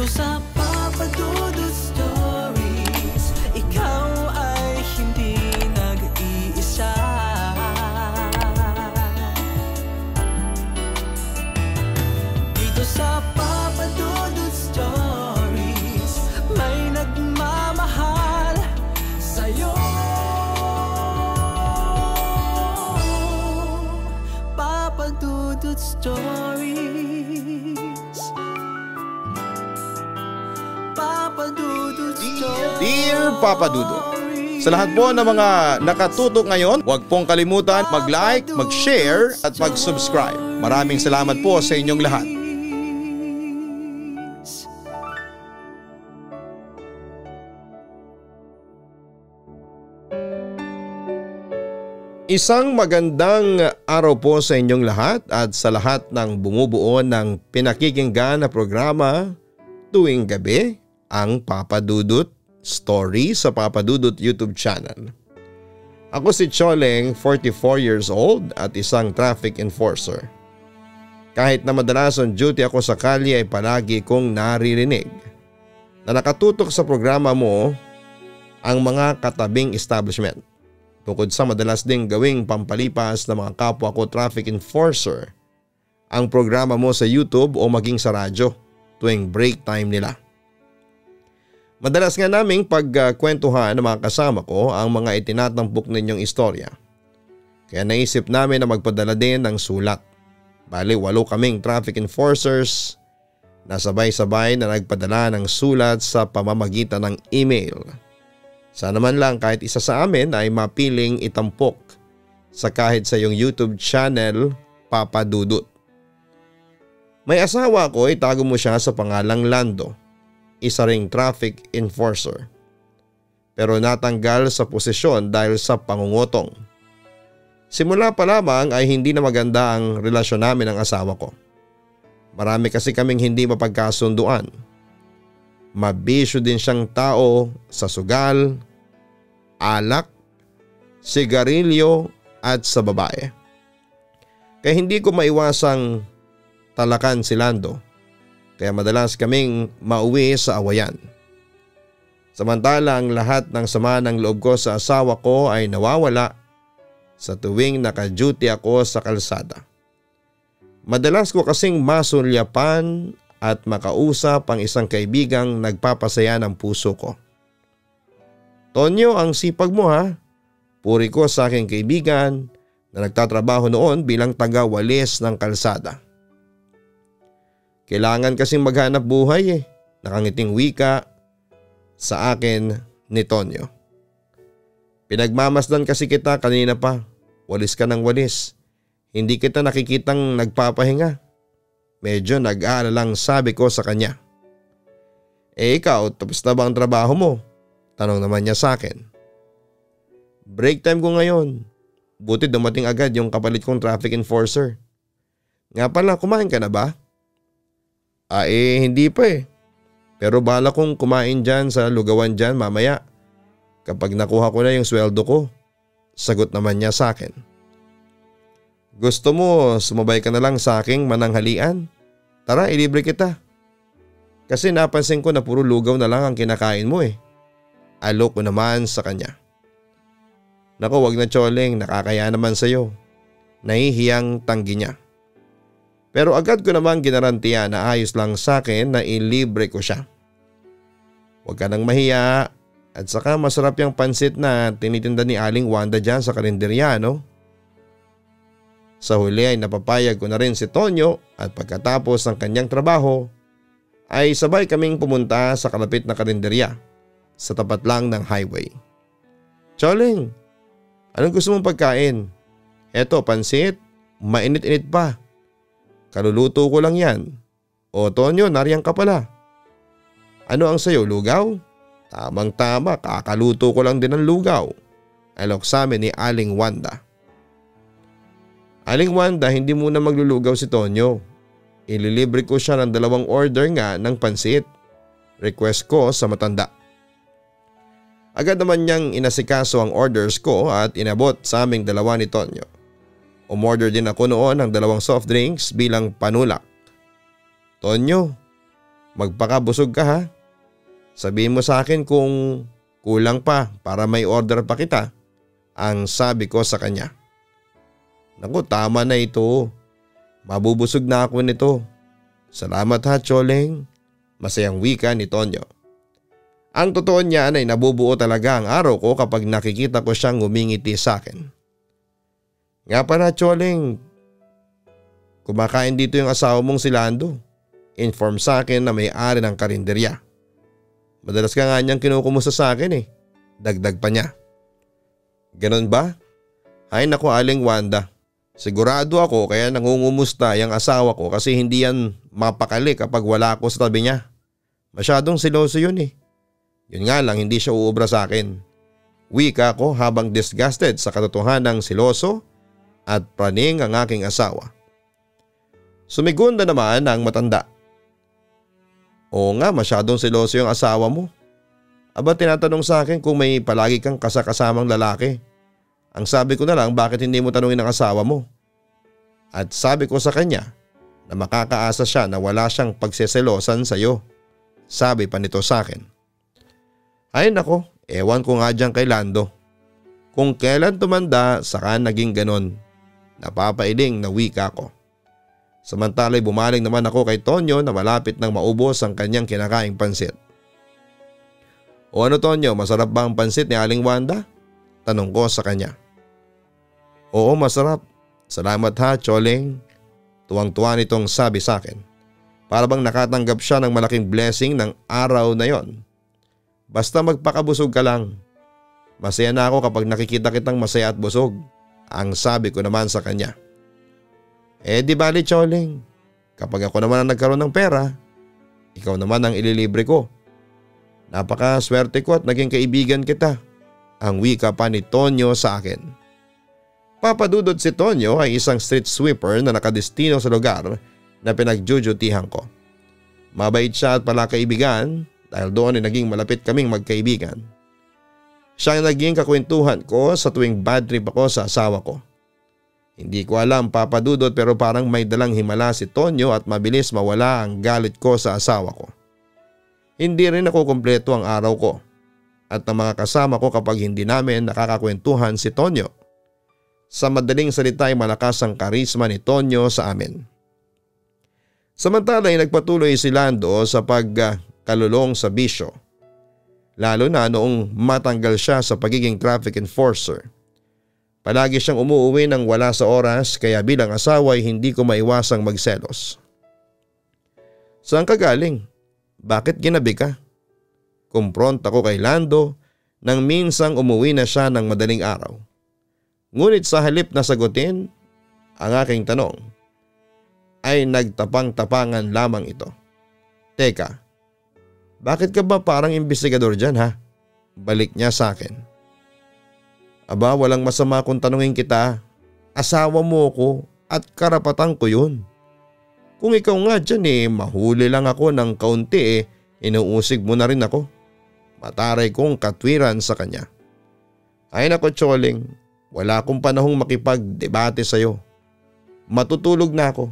Dito sa Papa Dudut Stories, ikaw ay hindi nag-iisa. Dito sa Papa Dudut Stories, may nagmamahal sa'yo. Papa Dudut Stories, Papa Dudut Stories. Dear Papa Dudut, sa lahat po ng mga nakatutok ngayon, huwag pong kalimutan mag-like, mag-share at mag-subscribe. Maraming salamat po sa inyong lahat. Isang magandang araw po sa inyong lahat at sa lahat ng bumubuo ng pinakikinggan na programa tuwing gabi, ang Papa Dudut Story sa Papa Dudut YouTube channel. Ako si Choleng, 44 years old at isang traffic enforcer. Kahit na madalas on duty ako sa kalye ay palagi kong naririnig na nakatutok sa programa mo ang mga katabing establishment. Bukod sa madalas ding gawing pampalipas ng mga kapwa ko traffic enforcer, ang programa mo sa YouTube o maging sa radyo tuwing break time nila. Madalas nga naming pagkwentuhan ng mga kasama ko ang mga itinatampok ninyong istorya. Kaya naisip namin na magpadala din ng sulat. Bali 8 kaming traffic enforcers na sabay-sabay na nagpadala ng sulat sa pamamagitan ng email. Sana man lang kahit isa sa amin ay mapiling itampok sa kahit sa iyong YouTube channel, Papa Dudut. May asawa ko, itago mo siya sa pangalang Lando, isa ring traffic enforcer. Pero natanggal sa posisyon dahil sa pangungutong. Simula pa lamang ay hindi na maganda ang relasyon namin ng asawa ko. Marami kasi kaming hindi mapagkasunduan. Mabisyo din siyang tao sa sugal, alak, sigarilyo at sa babae. Kaya hindi ko maiwasang talakan si Lando. Kaya madalas kaming mauwi sa awayan. Samantala ang lahat ng sama ng loob ko sa asawa ko ay nawawala sa tuwing naka-duty ako sa kalsada. Madalas ko kasing masulyapan at makausap ang isang kaibigang nagpapasaya ng puso ko. Tonyo, ang sipag mo ha. Puri ko sa aking kaibigan na nagtatrabaho noon bilang taga-walis ng kalsada. Kailangan kasing maghanap buhay nakangiting wika sa akin ni Tonyo. Pinagmamasdan kasi kita kanina pa. Walis ka ng walis. Hindi kita nakikitang nagpapahinga. Medyo nag-aalalang sabi ko sa kanya. Ikaw, tapos na ba ang trabaho mo? Tanong naman niya sa akin. Break time ko ngayon. Buti dumating agad yung kapalit kong traffic enforcer. Nga pala, kumain ka na ba? Hindi pa Pero bala kong kumain dyan sa lugawan dyan mamaya. Kapag nakuha ko na yung sweldo ko. Sagot naman niya sa akin. Gusto mo sumabay ka na lang sa aking mananghalian? Tara, ilibre kita. Kasi napansin ko na puro lugaw na lang ang kinakain mo Alok ko naman sa kanya. Naku, wag na Choleng, nakakaya naman sa'yo. Nahihiyang tanggi niya. Pero agad ko naman ginarantiya na ayos lang sa akin na ilibre ko siya. Huwag ka nang mahiya at saka masarap yung pansit na tinitinda ni Aling Wanda dyan sa karinderya, no? Sa huli ay napapayag ko na rin si Tonyo at pagkatapos ng kanyang trabaho ay sabay kaming pumunta sa kalapit na karinderya sa tapat lang ng highway. Choleng, anong gusto mong pagkain? Eto, pansit, mainit-init pa. Kaluluto ko lang yan. O Tonyo, nariyan ka pala. Ano ang sayo, lugaw? Tamang-tama, kakaluto ko lang din ng lugaw. Alok sa amin ni Aling Wanda. Aling Wanda, hindi muna maglulugaw si Tonyo. Ililibre ko siya ng 2 order nga ng pansit. Request ko sa matanda. Agad naman niyang inasikaso ang orders ko at inabot sa aming dalawa ni Tonyo. Umorder din ako noon ng 2 soft drinks bilang panulak. Tonyo, Magpakabusog ka ha. Sabihin mo sa akin kung kulang pa para may order pa kita, ang sabi ko sa kanya. Naku, tama na ito. Mabubusog na ako nito. Salamat ha, Choleng. Masayang wika ni Tonyo. Ang totoo niyan ay nabubuo talaga ang araw ko kapag nakikita ko siyang ngumingiti sa akin. Nga pala, Choleng, kumakain dito yung asawa mong si Lando. Inform sa akin na may-ari ng karinderya. Madalas ka nga niyang kinukumusta sa akin eh. Dagdag pa niya. Ganon ba? Ay naku, Aling Wanda. Sigurado ako kaya nangungumusta yung asawa ko kasi hindi yan mapakali kapag wala ako sa tabi niya. Masyadong siloso yun eh. Yun nga lang, hindi siya uubra sa akin. Wika ko habang disgusted sa katotohanan ng siloso at praning ang aking asawa. Sumigunda naman ang matanda. Oo nga, masyadong siloso yung asawa mo. Aba, tinatanong sa akin kung may palagi kang kasakasamang lalaki. Ang sabi ko na lang, bakit hindi mo tanungin ang asawa mo? At sabi ko sa kanya na makakaasa siya na wala siyang pagseselosan sa iyo. Sabi pa nito sa akin. Ay nako, ewan ko nga dyan kay Lando. Kung kailan tumanda, saka naging ganon. Napapailing na wika ko. Samantala'y bumaling naman ako kay Tonyo na malapit nang maubos ang kanyang kinakaing pansit. O ano Tonyo, masarap ba ang pansit ni Aling Wanda? Tanong ko sa kanya. Oo, masarap. Salamat ha, Choleng. Tuwang-tuwa nitong sabi sa akin. Para bang nakatanggap siya ng malaking blessing ng araw na yon. Basta magpakabusog ka lang. Masaya na ako kapag nakikita kitang masaya at busog. Ang sabi ko naman sa kanya. Di bali Choleng. Kapag ako naman ang nagkaroon ng pera, ikaw naman ang ililibre ko. Napakaswerte ko at naging kaibigan kita. Ang wika pa ni Tonyo sa akin. Papadudod si Tonyo ay isang street sweeper na nakadestino sa lugar na pinagjujutihan ko. Mabait siya at pala kaibigan dahil doon ay naging malapit kaming magkaibigan. Siya ang naging kakwentuhan ko sa tuwing bad trip ako sa asawa ko. Hindi ko alam papadudod pero parang may dalang himala si Tonyo at mabilis mawala ang galit ko sa asawa ko. Hindi rin ako kumpleto ang araw ko at ang mga kasama ko kapag hindi namin nakakakwentuhan si Tonyo. Sa madaling salita ay malakas ang karisma ni Tonyo sa amin. Samantala ay nagpatuloy si Lando sa pagkalulong sa bisyo. Lalo na noong matanggal siya sa pagiging traffic enforcer. Palagi siyang umuuwi nang wala sa oras kaya bilang asawa ay hindi ko maiwasang magselos. Saan ka galing? Bakit ginabi ka? Kumpront ako kay Lando nang minsang umuwi na siya ng madaling araw. Ngunit sa halip na sagutin ang aking tanong, ay nagtapang-tapangan lamang ito. Teka, bakit ka ba parang imbestigador dyan ha? Balik niya sa akin. Aba, walang masama kung tanungin kita. Asawa mo ko at karapatan ko yun. Kung ikaw nga dyan mahuli lang ako ng kaunti inuusig mo na rin ako. Mataray kong katwiran sa kanya. Ay nako Choleng, wala akong panahong makipagdebate sa'yo. Matutulog na ako.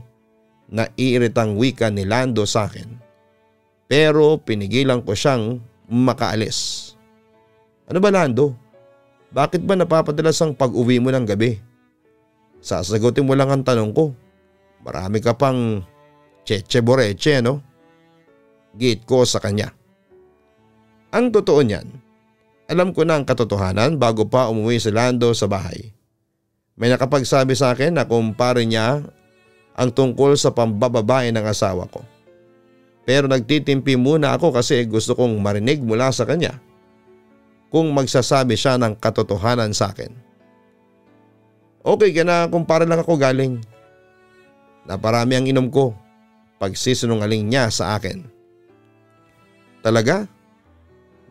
Naiiritang wika ni Lando sa akin. Pero pinigilan ko siyang makaalis. Ano ba Lando? Bakit ba napapadalas ang pag-uwi mo ng gabi? Sasagutin mo lang ang tanong ko. Marami ka pang cheche boreche no? Gate ko sa kanya. Ang totoo niyan, alam ko na ang katotohanan bago pa umuwi si Lando sa bahay. May nakapagsabi sa akin na kumpare niya ang tungkol sa pambababae ng asawa ko. Pero nagtitimpi muna ako kasi gusto kong marinig mula sa kanya kung magsasabi siya ng katotohanan sa akin. Okay ka na kumpare lang ako galing. Naparami ang inom ko. Pagsisinungaling niya sa akin. Talaga?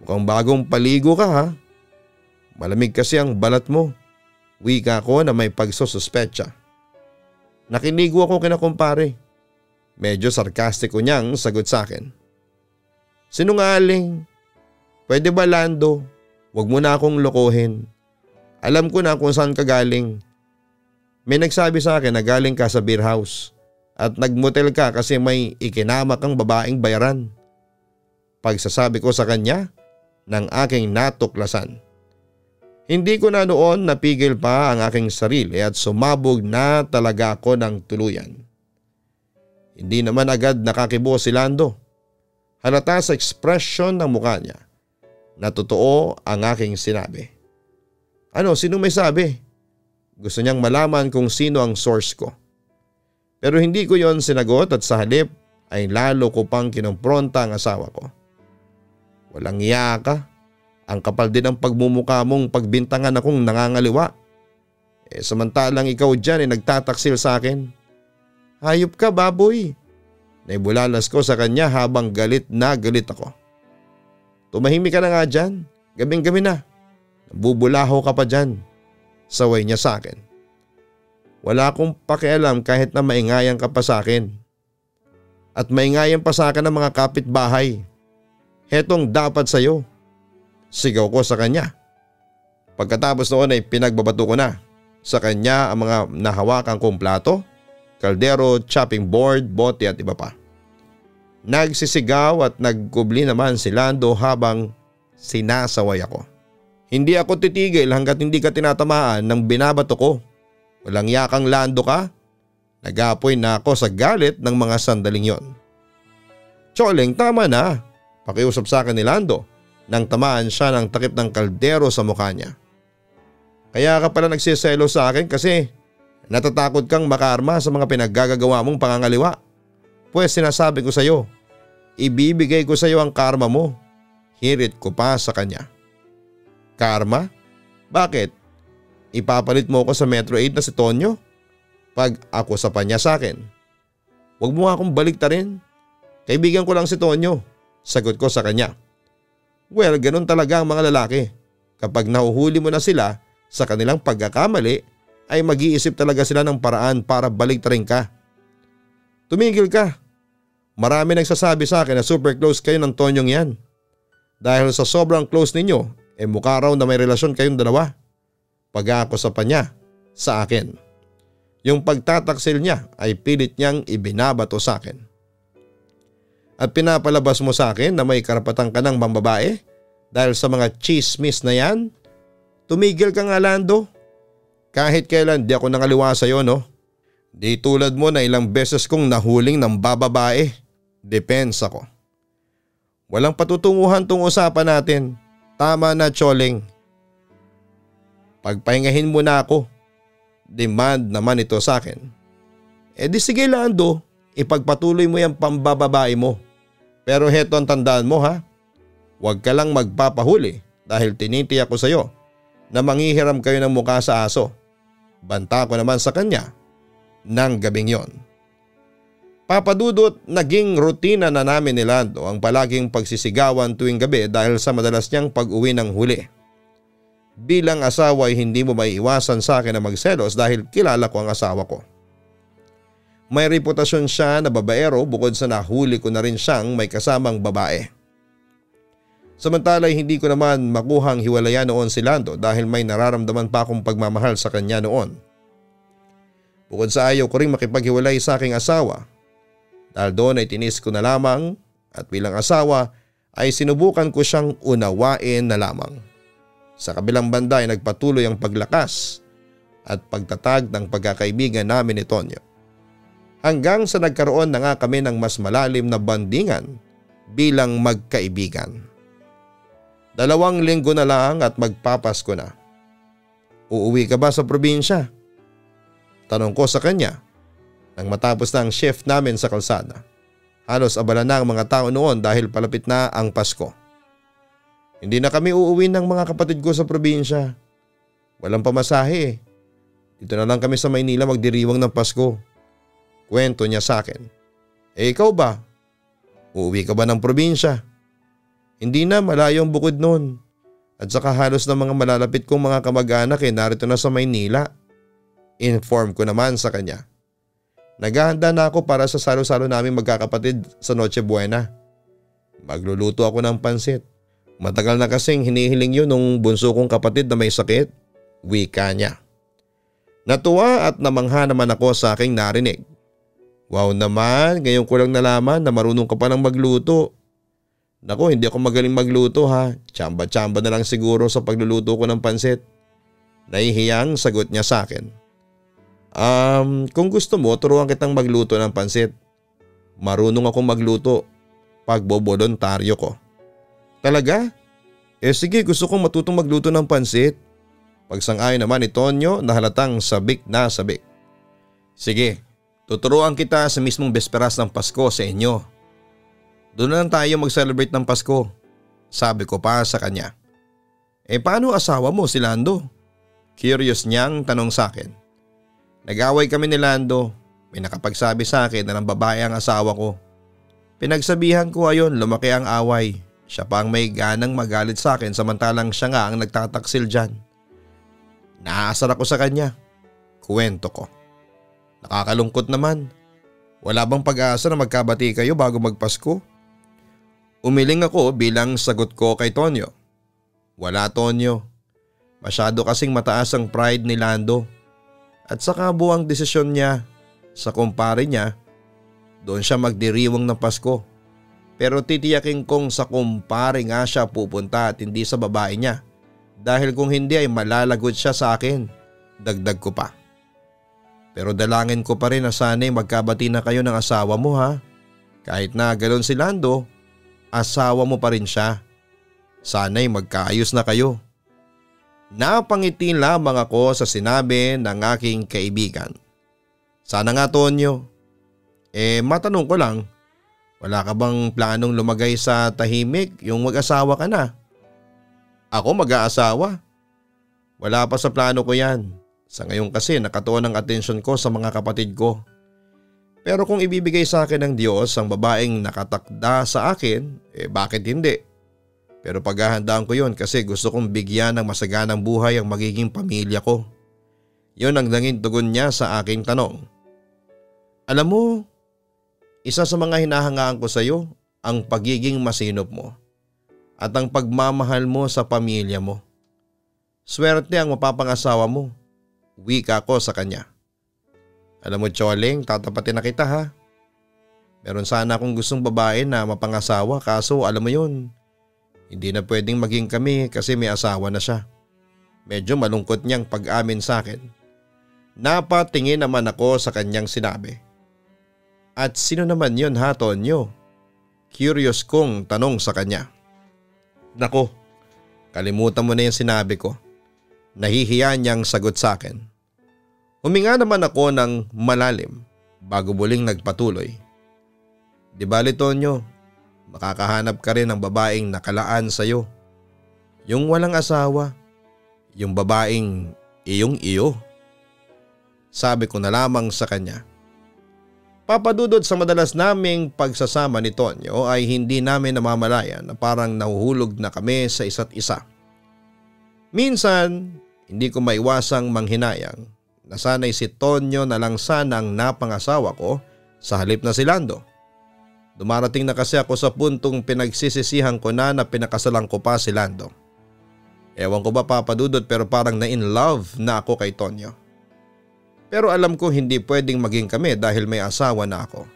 Mukhang bagong paligo ka ha? Malamig kasi ang balat mo. Wika ko na may pagsususpetsa. Nakinigo ako kina kumpare. Medyo sarkastiko niyang sagot sa akin. Sinungaling. Pwede ba Lando? Huwag mo na akong lokohin. Alam ko na kung saan ka galing. May nagsabi sa akin na galing ka sa beer house at nagmotel ka kasi may ikinamak kang babaeng bayaran. pagsasabi ko sa kanya ng aking natuklasan. Hindi ko na noon napigil pa ang aking sarili at sumabog na talaga ako ng tuluyan. Hindi naman agad nakakibo si Lando. Halata sa ekspresyon ng mukha niya na totoo ang aking sinabi. Ano, sino may sabi? Gusto niyang malaman kung sino ang source ko. Pero hindi ko yon sinagot at sa halip ay lalo ko pang kinompronta ang asawa ko. Walang iya ka. Ang kapal din ang pagmumukha mong pagbintangan akong nangangaliwa. Samantalang ikaw dyan ay nagtataksil sa akin. Hayop ka, baboy. Naibulalas ko sa kanya habang galit na galit ako. Tumahimik ka na nga dyan. Gabing-gabi na. Nabubulaho ka pa dyan. Saway niya sa akin. Wala akong pakialam kahit na maingayan ka pa sa akin. At maingayan pa sa akin ang mga kapitbahay. Hetong dapat sa'yo. Sigaw ko sa kanya. Pagkatapos noon ay pinagbabato ko na sa kanya ang mga nahawakan kong plato, kaldero, chopping board, bote at iba pa. Nagsisigaw at nagkubli naman si Lando habang sinasaway ako. Hindi ako titigil hanggat hindi ka tinatamaan ng binabato ko. Walang yakang Lando ka. Nagapoy na ako sa galit ng mga sandaling yon. Tsoleng, tama na. Pakiusap sa akin ni Lando nang tamaan siya ng takip ng kaldero sa mukha niya. Kaya ka pala nagsiselo sa akin kasi natatakot kang makarma sa mga pinaggagawa mong pangangaliwa. Pues sinasabi ko sa iyo, ibibigay ko sa iyo ang karma mo. Hirit ko pa sa kanya. Karma? Bakit? Ipapalit mo ko sa Metro 8 na si Tonyo? Pag ako sa pa niya sa akin. Huwag mo akong baliktarin. Kaibigan ko lang si Tonyo. Sagot ko sa kanya. Well, ganun talaga ang mga lalaki. Kapag nahuhuli mo na sila sa kanilang pagkakamali, ay mag-iisip talaga sila ng paraan para baliktarin ka. Tumigil ka. Marami nagsasabi sa akin na super close kayo ng Tonyong yan. Dahil sa sobrang close ninyo, mukha raw na may relasyon kayong dalawa. Pag ako sa panya, sa akin. Yung pagtataksil niya ay pilit niyang ibinabato sa akin. At pinapalabas mo sa akin na may karapatan ka ng mambabae dahil sa mga chismis na yan? Tumigil ka nga, Lando. Kahit kailan di ako nangaliwa sa iyo, no? Di tulad mo na ilang beses kong nahuling ng bababae. Depensa ko. Walang patutunguhan tong usapan natin. Tama na, Tsoleng. Pagpahingahin mo na ako. Demand naman ito sa akin. Di sige, Lando. Ipagpatuloy mo yung pambababae mo. Pero heto ang tandaan mo, ha. Huwag ka lang magpapahuli dahil tinitiyak ko sa iyo na manghihiram kayo ng mukha sa aso. Banta ko naman sa kanya ng gabing yon. Papadudot, naging rutina na namin ni Lando ang palaging pagsisigawan tuwing gabi dahil sa madalas niyang pag-uwi ng huli. Bilang asawa ay hindi mo maiiwasan sa akin na magselos dahil kilala ko ang asawa ko. May reputasyon siya na babaero bukod sa nahuli ko na rin siyang may kasamang babae. Samantala hindi ko naman makuhang hiwalayan noon si Lando dahil may nararamdaman pa akong pagmamahal sa kanya noon. Bukod sa ayaw ko rin makipaghiwalay sa aking asawa. Dahil doon ay tinis ko na lamang at bilang asawa ay sinubukan ko siyang unawain na lamang. Sa kabilang banda ay nagpatuloy ang paglakas at pagtatag ng pagkakaibigan namin ni Tonyo. Hanggang sa nagkaroon na nga kami ng mas malalim na bandingan bilang magkaibigan. 2 linggo na lang at magpapasko na. Uuwi ka ba sa probinsya? Tanong ko sa kanya nang matapos na ang shift namin sa kalsada. Halos abala na ang mga tao noon dahil palapit na ang Pasko. Hindi na kami uuwi ng mga kapatid ko sa probinsya. Walang pamasahe. Dito na lang kami sa Maynila magdiriwang ng Pasko. Kwento niya sa akin. Ikaw ba? Uuwi ka ba ng probinsya? Hindi na, malayo ang bukod noon. At saka halos na mga malalapit kong mga kamag-anak narito na sa Maynila. Inform ko naman sa kanya. Naghahanda na ako para sa salo-salo naming magkakapatid sa Noche Buena. Magluluto ako ng pansit. Matagal na kasing hinihiling yun nung bunso kong kapatid na may sakit. Wika niya. Natuwa at namangha naman ako sa aking narinig. Wow naman, ngayon ko lang nalaman na marunong ka pa ng magluto. Naku, hindi ako magaling magluto ha. Tsamba-tsamba na lang siguro sa pagluluto ko ng pansit. Nahihiyang sagot niya sa akin. Kung gusto mo, turuan kitang magluto ng pansit. Marunong akong magluto. Pagbobolontaryo ko. Talaga? Sige, gusto kong matutong magluto ng pansit. Pagsang-ayon naman ni Tonyo na halatang sabik na sabik. Sige, tuturuan kita sa mismong besperas ng Pasko sa inyo. Doon na lang tayo mag-celebrate ng Pasko, sabi ko pa sa kanya. Paano asawa mo si Lando? Curious niyang tanong sa akin. Nag-away kami ni Lando, may nakapagsabi sa akin na ng babae ang asawa ko. Pinagsabihan ko ayon, lumaki ang away. Siya pa ang may ganang magalit sa akin samantalang siya nga ang nagtataksil dyan. Naaasar ako sa kanya. Kuwento ko. Nakakalungkot naman. Wala bang pag-asa na magkabati kayo bago magpasko? Umiling ako bilang sagot ko kay Tonyo. Wala, Tonyo. Masyado kasing mataas ang pride ni Lando. At saka buwang desisyon niya sa kumpare niya, doon siya magdiriwang ng Pasko. Pero titiyakin kong sa kumpare nga siya pupunta at hindi sa babae niya. Dahil kung hindi ay malalagot siya sa akin. Dagdag ko pa. Pero dalangin ko pa rin na sana'y magkabati na kayo ng asawa mo ha. Kahit na ganoon si Lando, asawa mo pa rin siya. Sana'y magkaayos na kayo. Napangiti lamang ako sa sinabi ng aking kaibigan. Sana nga, Tonyo. Matanong ko lang, wala ka bang planong lumagay sa tahimik yung mag-asawa ka na? Ako mag-aasawa? Wala pa sa plano ko yan. Sa ngayon kasi nakatuon ang atensyon ko sa mga kapatid ko. Pero kung ibibigay sa akin ng Diyos ang babaeng nakatakda sa akin, bakit hindi? Pero paghahandaan ko yon kasi gusto kong bigyan ng masaganang buhay ang magiging pamilya ko. Yon ang naging tugon niya sa aking tanong. Alam mo, isa sa mga hinahangaan ko sa iyo ang pagiging masinop mo at ang pagmamahal mo sa pamilya mo. Swerte ang mapapangasawa mo, wika ko sa kanya. Alam mo, Choling, tatapatin na kita ha. Meron sana akong gustong babae na mapangasawa kaso alam mo yun, hindi na pwedeng maging kami kasi may asawa na siya. Medyo malungkot niyang pag-amin sa akin. Napatingin naman ako sa kanyang sinabi. At sino naman yun ha, Tonyo? Curious kong tanong sa kanya. Nako, kalimutan mo na yung sinabi ko. Nahihiya niyang sagot sa akin. Huminga naman ako ng malalim bago muling nagpatuloy. Di bali, Tonyo, makakahanap ka rin ng babaeng nakalaan sa'yo. Yung walang asawa, yung babaeng iyong-iyo. Sabi ko na lamang sa kanya. Papadudod sa madalas naming pagsasama ni Tonyo ay hindi namin namamalayan na parang nahuhulog na kami sa isa't isa. Minsan, hindi ko maiwasang manghinayang na sana'y si Tonyo na lang sana ang napangasawa ko sa halip na si Lando. Dumarating na kasi ako sa puntong pinagsisisihan ko na pinakasalan ko pa si Lando. Ewan ko ba, Papadudod, pero parang na-in love na ako kay Tonyo. Pero alam ko hindi pwedeng maging kami dahil may asawa na ako.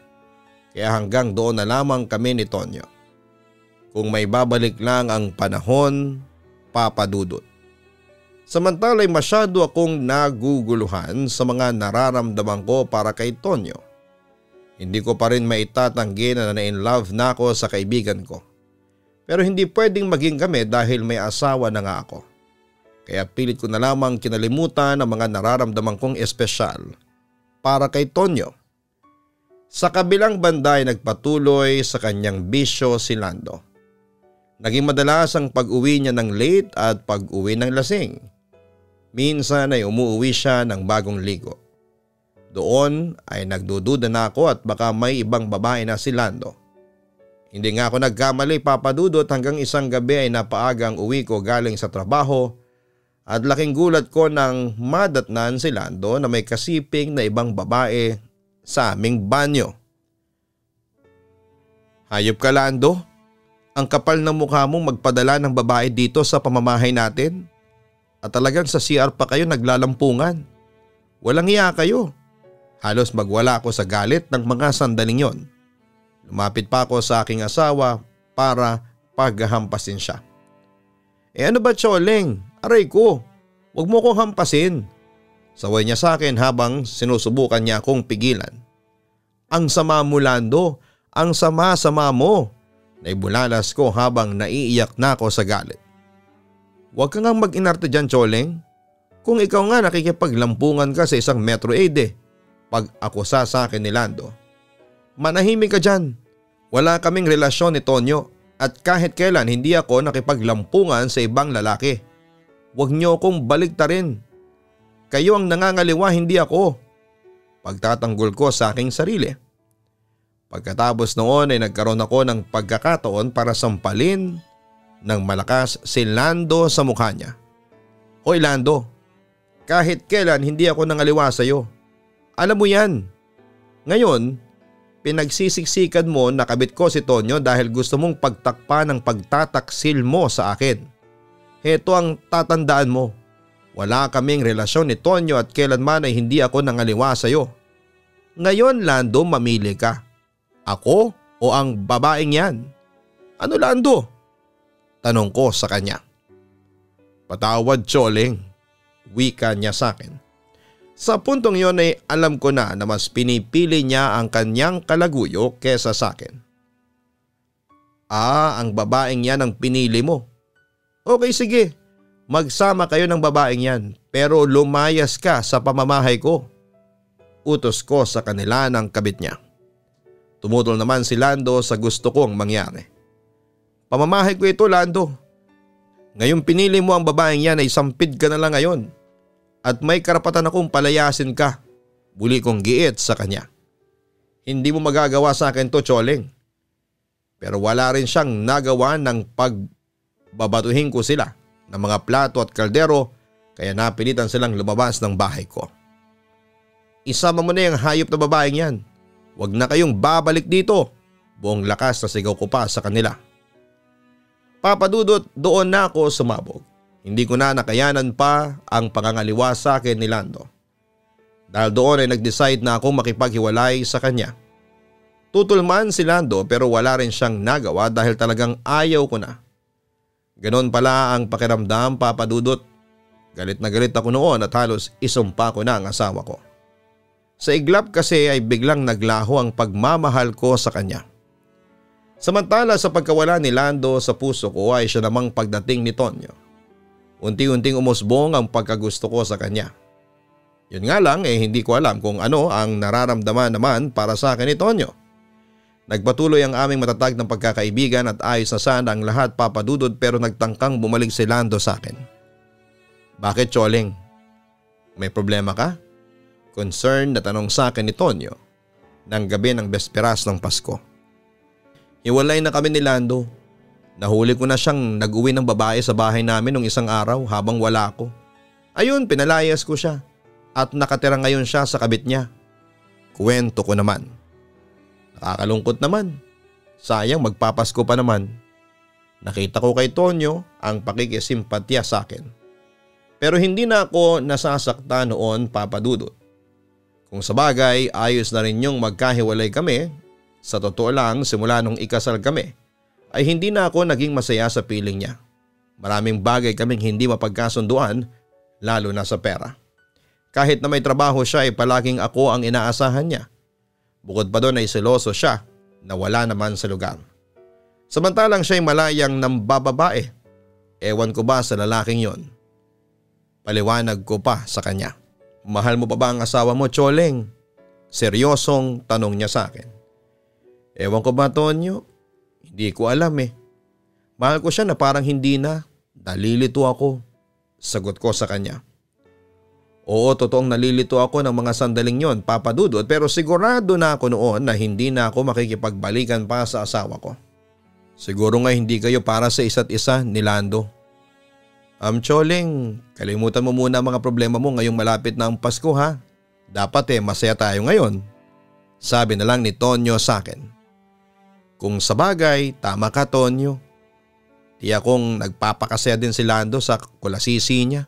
Kaya hanggang doon na lamang kami ni Tonyo. Kung may babalik lang ang panahon, Papadudod. Samantala'y masyado akong naguguluhan sa mga nararamdaman ko para kay Tonyo. Hindi ko pa rin maitatanggi na na-in love na ako sa kaibigan ko. Pero hindi pwedeng maging kami dahil may asawa na nga ako. Kaya pilit ko na lamang kinalimutan ang mga nararamdaman kong espesyal para kay Tonyo. Sa kabilang banda ay nagpatuloy sa kanyang bisyo si Lando. Naging madalas ang pag-uwi niya ng late at pag-uwi ng lasing. Minsan ay umuwi siya ng bagong ligo. Doon ay nagdududa na ako at baka may ibang babae na si Lando. Hindi nga ako nagkamali, Papadudot, hanggang isang gabi ay napaagang uwi ko galing sa trabaho at laking gulat ko nang madatnan si Lando na may kasiping na ibang babae sa aming banyo. Hayop ka, Lando? Ang kapal ng mukha mong magpadala ng babae dito sa pamamahay natin? At talagang sa CR pa kayo naglalampungan. Walang iya kayo. Halos magwala ako sa galit ng mga sandaling yon. Lumapit pa ako sa aking asawa para paghahampasin siya. Ano ba Tsoleng? Aray ko, wag mo kong hampasin. Saway niya sa akin habang sinusubukan niya akong pigilan. Ang sama mo Lando, ang sama-sama mo. Naibulalas ko habang naiiyak na ako sa galit. Huwag ka ngang mag-inarte dyan Tsoleng. Kung ikaw nga nakikipaglampungan ka sa isang Metro Aid pag-akusa sa akin ni Lando. Manahimik ka dyan. Wala kaming relasyon ni Tonyo at kahit kailan hindi ako nakipaglampungan sa ibang lalaki. Huwag niyo akong baliktarin. Kayo ang nangangaliwa, hindi ako. Pagtatanggol ko sa aking sarili. Pagkatapos noon ay nagkaroon ako ng pagkakataon para sampalin ng malakas si Lando sa mukha niya. Hoy Lando, kahit kailan hindi ako nangaliwa sa iyo. Alam mo yan. Ngayon, pinagsisiksikan mo na kabit ko si Tonyo dahil gusto mong pagtakpa ng pagtataksil mo sa akin. Heto ang tatandaan mo. Wala kaming relasyon ni Tonyo at kailanman ay hindi ako nangaliwa sa iyo. Ngayon Lando, mamili ka. Ako o ang babaeng yan? Ano Lando? Tanong ko sa kanya. Patawad Tsoleng, wika niya sa akin. Sa puntong yon ay alam ko na mas pinipili niya ang kanyang kalaguyo kesa sa akin. Ang babaeng yan ang pinili mo. Okay sige, magsama kayo ng babaeng yan pero lumayas ka sa pamamahay ko. Utos ko sa kanila ng kabit niya. Tumutol naman si Lando sa gusto kong mangyari. Pamamahay ko ito Lando. Ngayong pinili mo ang babaeng yan ay sampid ka na lang ngayon. At may karapatan akong palayasin ka. Buli kong giit sa kanya. Hindi mo magagawa sa akin to Tsoleng. Pero wala rin siyang nagawa ng pagbabatuhin ko sila ng mga plato at kaldero kaya napilitan silang lumabas ng bahay ko. Isama mo na yung hayop na babaeng yan. Huwag na kayong babalik dito. Buong lakas na sigaw ko pa sa kanila. Papadudot, doon na ako sumabog. Hindi ko na nakayanan pa ang pangangaliwa sa akin ni Lando. Dahil doon ay nag-decide na akong makipaghiwalay sa kanya. Tutulman si Lando pero wala rin siyang nagawa dahil talagang ayaw ko na. Ganon pala ang pakiramdam Papadudot. Galit na galit ako noon at halos isumpa ko na ang asawa ko. Sa iglap kasi ay biglang naglaho ang pagmamahal ko sa kanya. Samantala sa pagkawala ni Lando sa puso ko ay siya namang pagdating ni Tonyo. Unti-unting umusbong ang pagkagusto ko sa kanya. Yun nga lang hindi ko alam kung ano ang nararamdaman naman para sa akin ni Tonyo. Nagpatuloy ang aming matatag ng pagkakaibigan at ayos na sana ang lahat Papadudod pero nagtangkang bumalik si Lando sa akin. Bakit Tsoleng? May problema ka? Concerned na tanong sa akin ni Tonyo ng gabi ng besperas ng Pasko. Hiwalay na kami ni Lando. Nahuli ko na siyang nag-uwi ng babae sa bahay namin nung isang araw habang wala ako. Ayun, pinalayas ko siya at nakatira ngayon siya sa kabit niya. Kuwento ko naman. Nakakalungkot naman. Sayang magpapasko pa naman. Nakita ko kay Tonyo ang pakikisimpatya sa akin. Pero hindi na ako nasasakta noon Papadudot. Kung sabagay ayos na rin yung magkahiwalay kami, sa totoo lang simula nung ikasal kami ay hindi na ako naging masaya sa piling niya. Maraming bagay kaming hindi mapagkasunduan lalo na sa pera. Kahit na may trabaho siya ay palaging ako ang inaasahan niya. Bukod pa doon ay seloso siya na wala naman sa lugar. Samantalang siya ay malayang nambababae. Ewan ko ba sa lalaking yon? Paliwanag ko pa sa kanya. Mahal mo pa ba ang asawa mo Tsoleng? Seryosong tanong niya sa akin. Ewan ko ba Tonyo? Hindi ko alam Mahal ko siya na parang hindi na. Nalilito ako. Sagot ko sa kanya. Oo, totoong nalilito ako ng mga sandaling yon Papadudot pero sigurado na ako noon na hindi na ako makikipagbalikan pa sa asawa ko. Siguro nga hindi kayo para sa isa't isa ni Lando. Tsoleng, kalimutan mo muna ang mga problema mo ngayong malapit na ang Pasko ha. Dapat masaya tayo ngayon. Sabi na lang ni Tonyo sa akin. Kung sabagay, tama ka Tonyo. Di akong nagpapakasaya din si Lando sa kulasisi niya.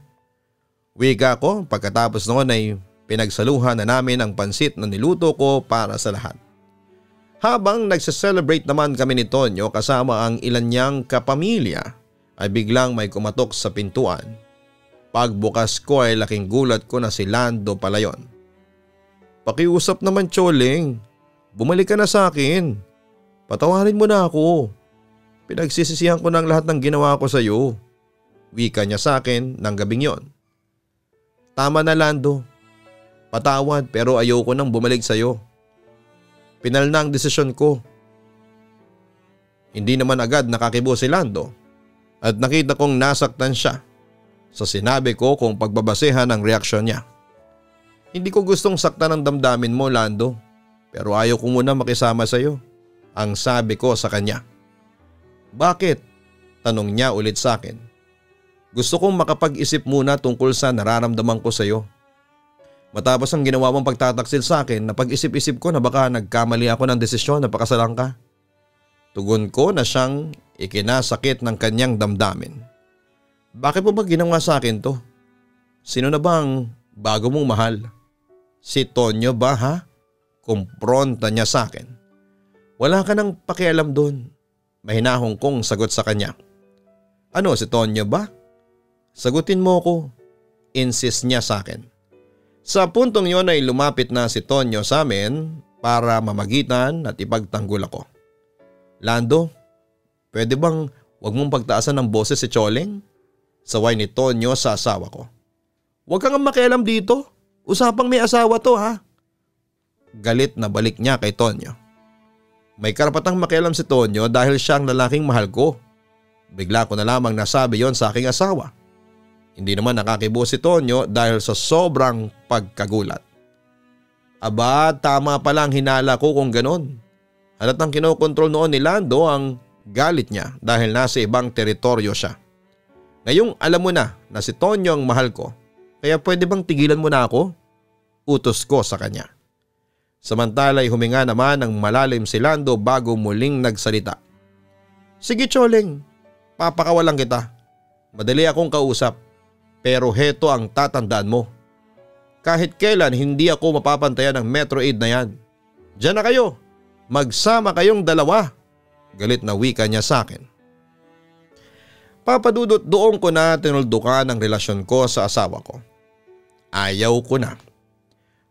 Wika ko pagkatapos noon ay pinagsaluhan na namin ang pansit na niluto ko para sa lahat. Habang nagse-celebrate naman kami ni Tonyo kasama ang ilan niyang kapamilya ay biglang may kumatok sa pintuan. Pagbukas ko ay laking gulat ko na si Lando pala yon. Pakiusap naman Choling, bumalik ka na sa akin. Patawarin mo na ako. Pinagsisisihan ko ng lahat ng ginawa ko sa iyo. Wika niya sa akin ng gabing yon. Tama na Lando. Patawad pero ayoko nang bumalik sa iyo. Pinal na ang desisyon ko. Hindi naman agad nakakibo si Lando at nakita kong nasaktan siya sa sinabi ko kung pagbabasehan ang reaksyon niya. Hindi ko gustong saktan ang damdamin mo Lando pero ayaw ko muna makisama sa iyo. Ang sabi ko sa kanya. Bakit? Tanong niya ulit sa akin. Gusto kong makapag-isip muna tungkol sa nararamdaman ko sa iyo. Matapos ang ginawa mong pagtataksil sa akin, napag-isip-isip ko na baka nagkamali ako ng desisyon na pakasalan ka. Tugon ko na siyang ikinasakit ng kanyang damdamin. Bakit mo ba ginawa sa akin to? Sino na bang bago mong mahal? Si Tonyo ba ha? Kumpronta niya sa akin. Wala ka nang pakialam doon. Mahinahong kong sagot sa kanya. Ano si Tonyo ba? Sagutin mo ko. Insist niya sa akin. Sa puntong yon ay lumapit na si Tonyo sa amin para mamagitan at ipagtanggol ako. Lando, pwede bang wag mong pagtaasan ng boses si Choling? Saway ni Tonyo sa asawa ko. Huwag kang makialam dito. Usapang may asawa to ha. Galit na balik niya kay Tonyo. May karapatang makialam si Tonyo dahil siya ang lalaking mahal ko. Bigla ko na lamang nasabi yon sa aking asawa. Hindi naman nakakibo si Tonyo dahil sa sobrang pagkagulat. Aba, tama palang hinala ko kung ganon. Halatang kinokontrol noon ni Lando ang galit niya dahil nasa ibang teritoryo siya. Ngayong alam mo na si Tonyo ang mahal ko, kaya pwede bang tigilan mo na ako? Utos ko sa kanya. Samantala'y huminga naman ng malalim si Lando bago muling nagsalita. Sige Choling, papakawalan kita. Madali akong kausap. Pero heto ang tatandaan mo. Kahit kailan hindi ako mapapantayan ng Metro 8 na yan. Diyan na kayo. Magsama kayong dalawa. Galit na wika niya sa akin. Papadudot doon ko na tinuldukan ang relasyon ko sa asawa ko. Ayaw ko na.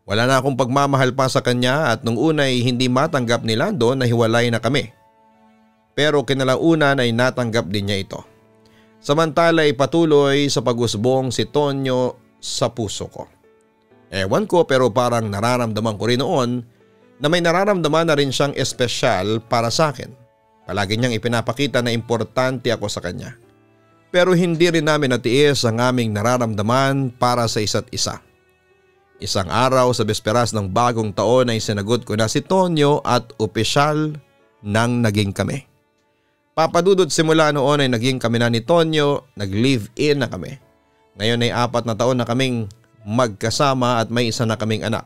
Wala na akong pagmamahal pa sa kanya at nung una ay hindi matanggap ni Lando na hiwalay na kami. Pero kinalaunan ay natanggap din niya ito. Samantala ay patuloy sa pag-usbong si Tonyo sa puso ko. Ewan ko pero parang nararamdaman ko rin noon na may nararamdaman na rin siyang espesyal para sa akin. Palagi niyang ipinapakita na importante ako sa kanya. Pero hindi rin namin natiis ang aming nararamdaman para sa isa't isa. Isang araw sa besperas ng bagong taon ay sinagot ko na si Tonyo at opisyal nang naging kami. Papadudod simula noon ay naging kami na ni Tonyo, nag-live-in na kami. Ngayon ay 4 na taon na kaming magkasama at may isa na kaming anak.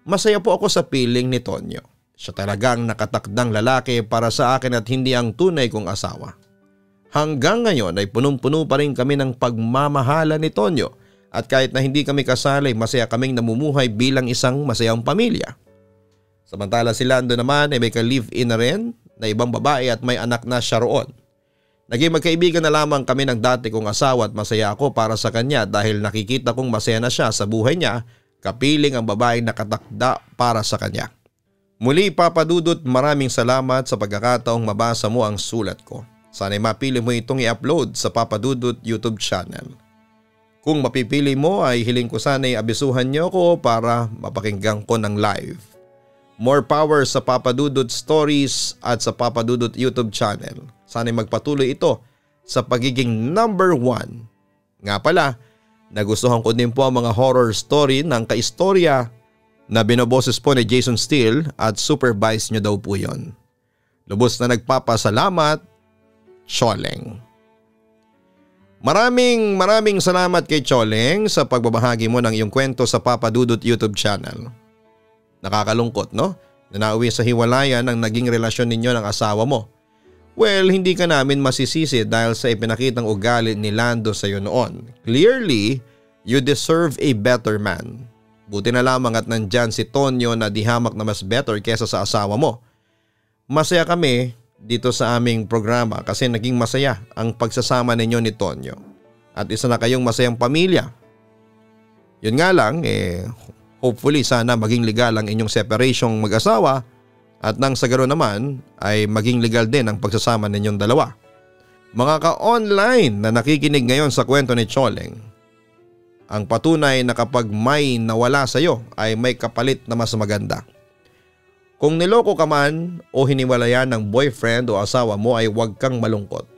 Masaya po ako sa piling ni Tonyo. Siya talagang nakatakdang lalaki para sa akin at hindi ang tunay kong asawa. Hanggang ngayon ay punong-puno pa rin kami ng pagmamahala ni Tonyo at kahit na hindi kami kasal ay masaya kaming namumuhay bilang isang masayang pamilya. Samantala si Lando naman ay may ka-live-in na rin na ibang babae at may anak na siya roon. Naging magkaibigan na lamang kami ng dati kong asawa at masaya ako para sa kanya dahil nakikita kong masaya na siya sa buhay niya kapiling ang babaeng nakatakda para sa kanya. Muli Papadudot, maraming salamat sa pagkakataong mabasa mo ang sulat ko. Sana'y mapili mo itong i-upload sa Papadudot YouTube channel. Kung mapipili mo ay hiling ko sana'y abisuhan niyo ko para mapakinggan ko ng live. More power sa Papadudot Stories at sa Papadudot YouTube channel. Sana'y magpatuloy ito sa pagiging number 1. Nga pala, nagustuhan ko din po ang mga horror story ng kaistorya na binoboses po ni Jason Steele at supervise nyo daw po yon. Lubos na nagpapasalamat, Choling. Maraming salamat kay Choling sa pagbabahagi mo ng iyong kwento sa Papadudot YouTube channel. Nakakalungkot no? Na nauwi sa hiwalayan ang naging relasyon ninyo ng asawa mo. Well, hindi ka namin masisisi dahil sa ipinakitang ugali ni Lando sa iyo noon. Clearly, you deserve a better man. Buti na lamang at nandyan si Tonyo na dihamak na mas better kesa sa asawa mo. Masaya kami dito sa aming programa kasi naging masaya ang pagsasama ninyo ni Tonyo. At isa na kayong masayang pamilya. Yun nga lang, hopefully sana maging legal ang inyong separasyong mag-asawa at nang sa ganoon naman ay maging legal din ang pagsasama ninyong dalawa. Mga ka-online na nakikinig ngayon sa kwento ni Choleng, ang patunay na kapag may nawala sa iyo ay may kapalit na mas maganda. Kung niloko ka man o hiniwalayan ng boyfriend o asawa mo ay huwag kang malungkot.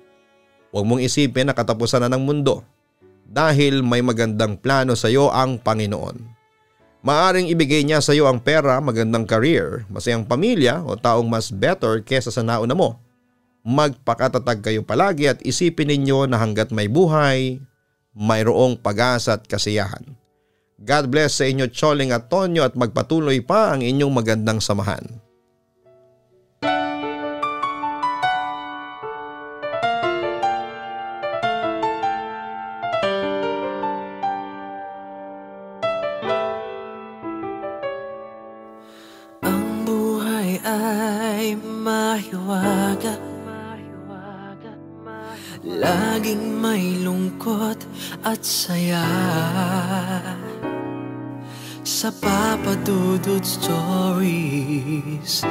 Huwag mong isipin na katapusan na ng mundo dahil may magandang plano sa iyo ang Panginoon. Maaring ibigay niya sa iyo ang pera, magandang career, masayang pamilya o taong mas better kesa sa nauna mo. Magpakatatag kayo palagi at isipin ninyo na hanggat may buhay, mayroong pag-asa at kasiyahan. God bless sa inyo Choleng at Tonyo at magpatuloy pa ang inyong magandang samahan. Ang buhay ay mahiwaga, laging may lungkot at saya. Sa Papa Dudut Stories,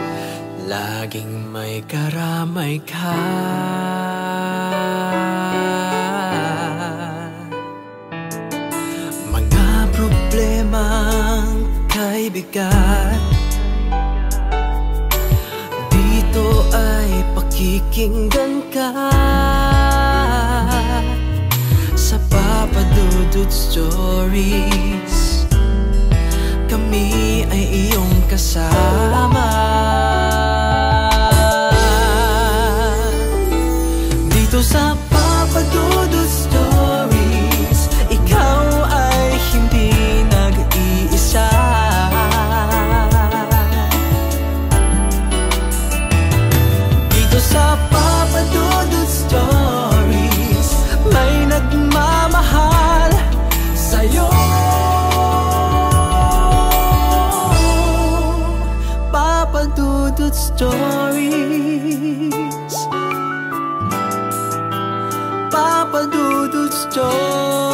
laging may karamay ka. Mga problemang kay bigat, dito ay pakikinggan ka. Sa Papa Dudut Stories, kami ay iyong kasama. Dito sa Papa Dudut Stories, ikaw ay hindi nag-iisa. Dito sa Papa Dudut Stories, may nagmamahal sa'yo. Papa Dudut Stories, Papa Dudut Stories.